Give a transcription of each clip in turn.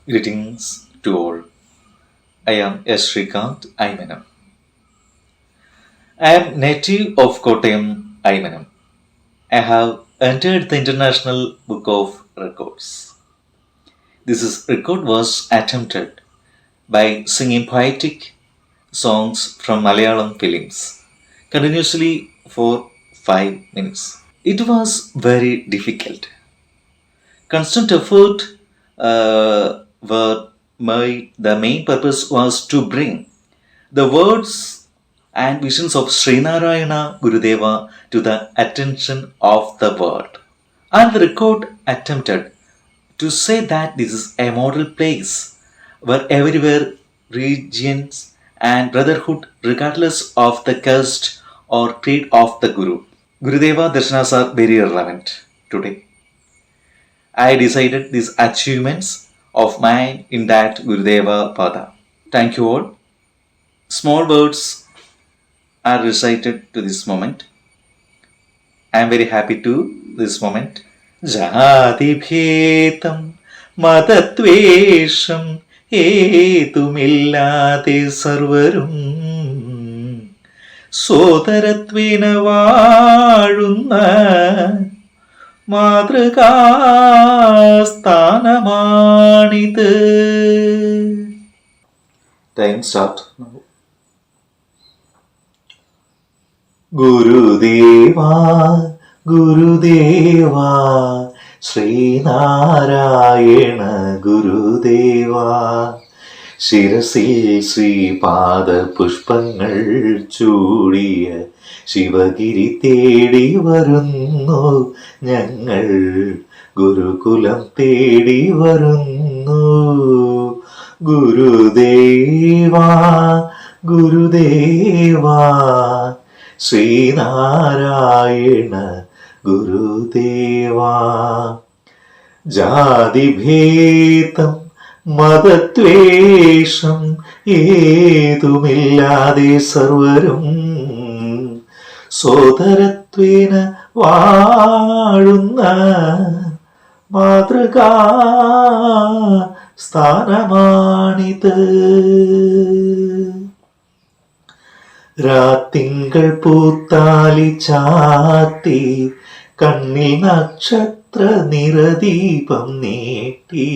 Greetings to all. I am S. Shrikant Aimanam. I am native of Kottayam, Aimanam. I have entered the International Book of Records. Record was attempted by singing poetic songs from Malayalam films continuously for 5 minutes. It was very difficult. Constant effort were made. The main purpose was to bring the words and visions of Srinarayana Gurudeva to the attention of the world. And the record attempted to say that this is a model place where everywhere regions and brotherhood regardless of the caste or creed of the Guru. Gurudeva darshanas are very relevant today. I decided these achievements of mine in that Gurudeva Pada. Thank you all. Small words are recited to this moment. I am very happy to this moment. ജാതിഭേദം മതദ്വേഷം ഏതുമില്ലാതെ സർവരും സോദരത്വേന വാഴുന്ന മാതൃകാസ്ഥാനമാണിത്. Time start now. ഗുരുദേവാ ഗുരുദേവാ Sreenarayana ഗുരുദേവാ ശിരസിൽ ശ്രീപാദ പുഷ്പങ്ങൾ ചൂടിയ ശിവഗിരി തേടി വരുന്നു ഞങ്ങൾ, ഗുരുകുലം തേടി വരുന്നു. ഗുരുദേവാ ഗുരുദേവാ ശ്രീനാരായണ ഗുരുദേവാ. ജാതിഭേദം മതദ്വേഷം ഏതുമില്ലാതെ സർവരും സോദരത്വേന വാഴുന്ന മാതൃകാ സ്ഥാനമാണിത്. രാത്തിങ്കൾ പൂത്താലി ചാത്തി കണ്ണിൽ നക്ഷത്ര നിറദീപം നീട്ടി,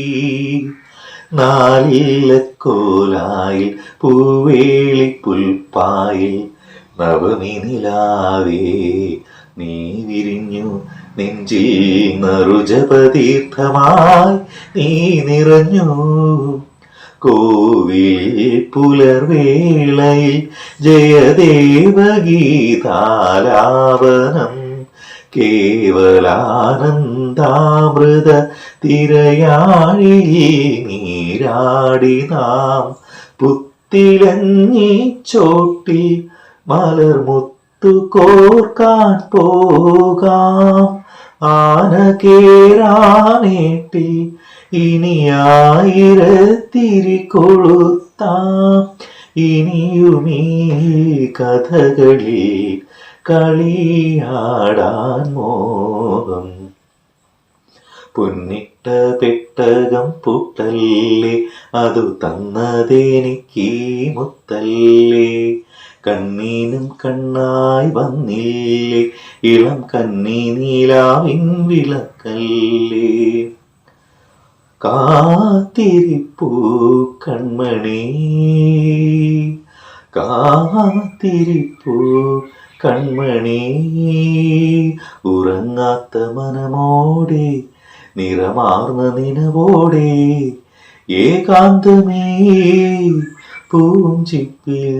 നാലിലക്കോലായിൽ പൂവേളി പുൽപ്പായിൽ നവമി നിലാവേ നീ വിരിഞ്ഞു നെഞ്ചിൽ നറുജപതീർത്ഥമായി നീ നിറഞ്ഞു. കോവിൽ പുലർവേളയിൽ ജയദേവഗീതാലാപനം കേവലാനന്ദാമൃത തിരയാഴിയിൽ നീരാടി നാം പുത്തിലഞ്ഞി ചോട്ടിൽ മലർമുത്തു കോർക്കാൻ പോകാം. ആന കേറാനേട്ടിൽ ഇനിയായിരത്തിരി കൊളുത്താം. ഇനിയുമീ കഥകളിൽ കളിയാടാൻ മോഹം. പൊന്നിട്ട പെട്ടകം പൂട്ടല്ലേ, അതു തന്നതെനിക്ക് മുത്തല്ലേ. കണ്ണീനും കണ്ണായി വന്നില്ലേ, ഇളം കന്നി നീലാവിൻ വിളക്കല്ലേ. കാത്തിരിപ്പൂ കൺമണി കാത്തിരിപ്പൂ കൺമണി, ഉറങ്ങാത്ത മനമോടെ നിറമാർന്ന നിനവോടെ ഏകാന്തമേ പൂഞ്ചിപ്പിൽ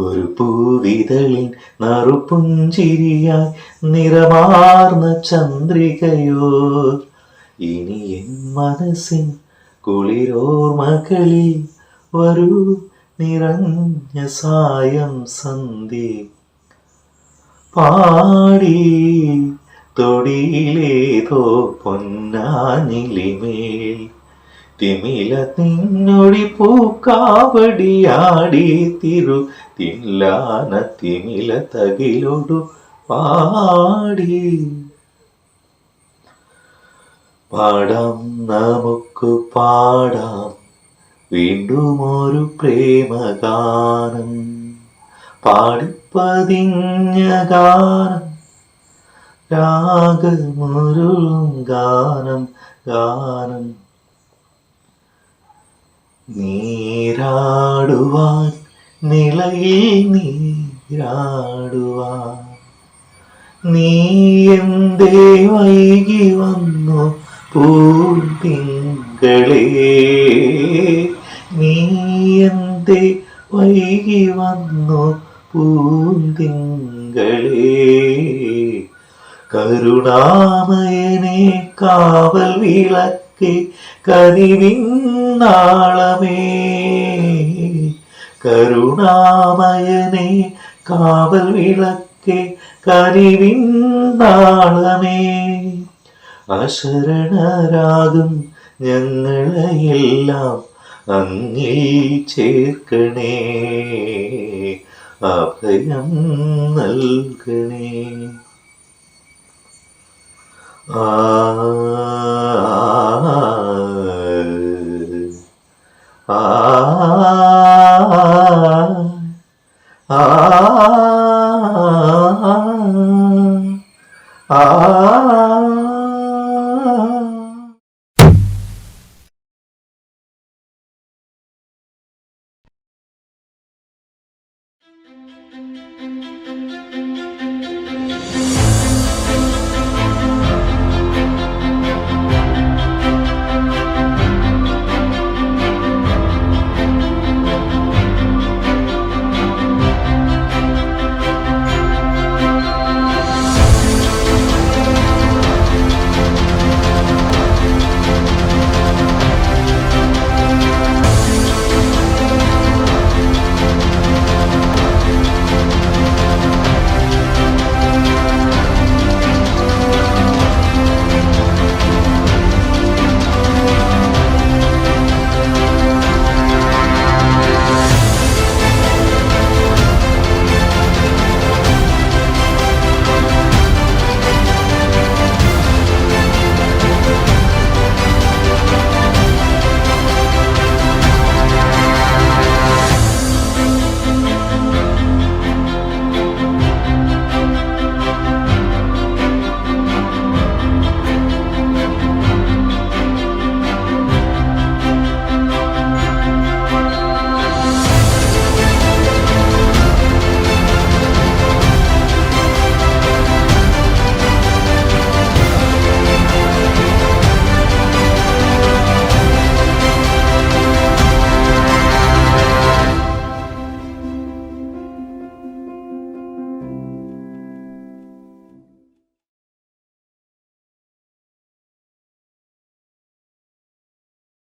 ഒരു പൂവിതളിൻ നറുപുഞ്ചിരിയായി നിറമാർന്ന ചന്ദ്രികയോ. ഇനി എൻ മനസ്സിൻ കുളിരോർമകളിൽ വരൂ നിറഞ്ഞ സായം സന്ധ്യ. പാടി തൊടിയിലേതോ പൊന്നാഞ്ഞിലിമേൽ തിമില നിന്നൊടി പൂക്കാവടിയാടി തിരു തില്ലാന തിമില തകിലൊടു പാടി. പാടാം നമുക്ക് പാടാം വീണ്ടും ഒരു പ്രേമഗാനം, പാടിപ്പതിഞ്ഞ ഗാനം, രാഗമുരുളും ഗാനം, ഗാനം. നീരാടുവാൻ നിലയിൽ നീരാടുവാൻ നീ എന്തേ വൈകി വന്നു പൂത്തിങ്കളേ, നീ എന്തേ വൈകി വന്നു പൂന്തിങ്കളേ. കരുണാമയനെ കാവൽ വിളക്കേ കനിവിൻ നാളമേ, കരുണാമയനെ കാവൽ വിളക്കേ കനിവിൻ നാളമേ. അശരണരാകും ഞങ്ങളെയെല്ലാം അങ്ങിൽ ചേർക്കണേ, അഭയം നൽകണേ. ആ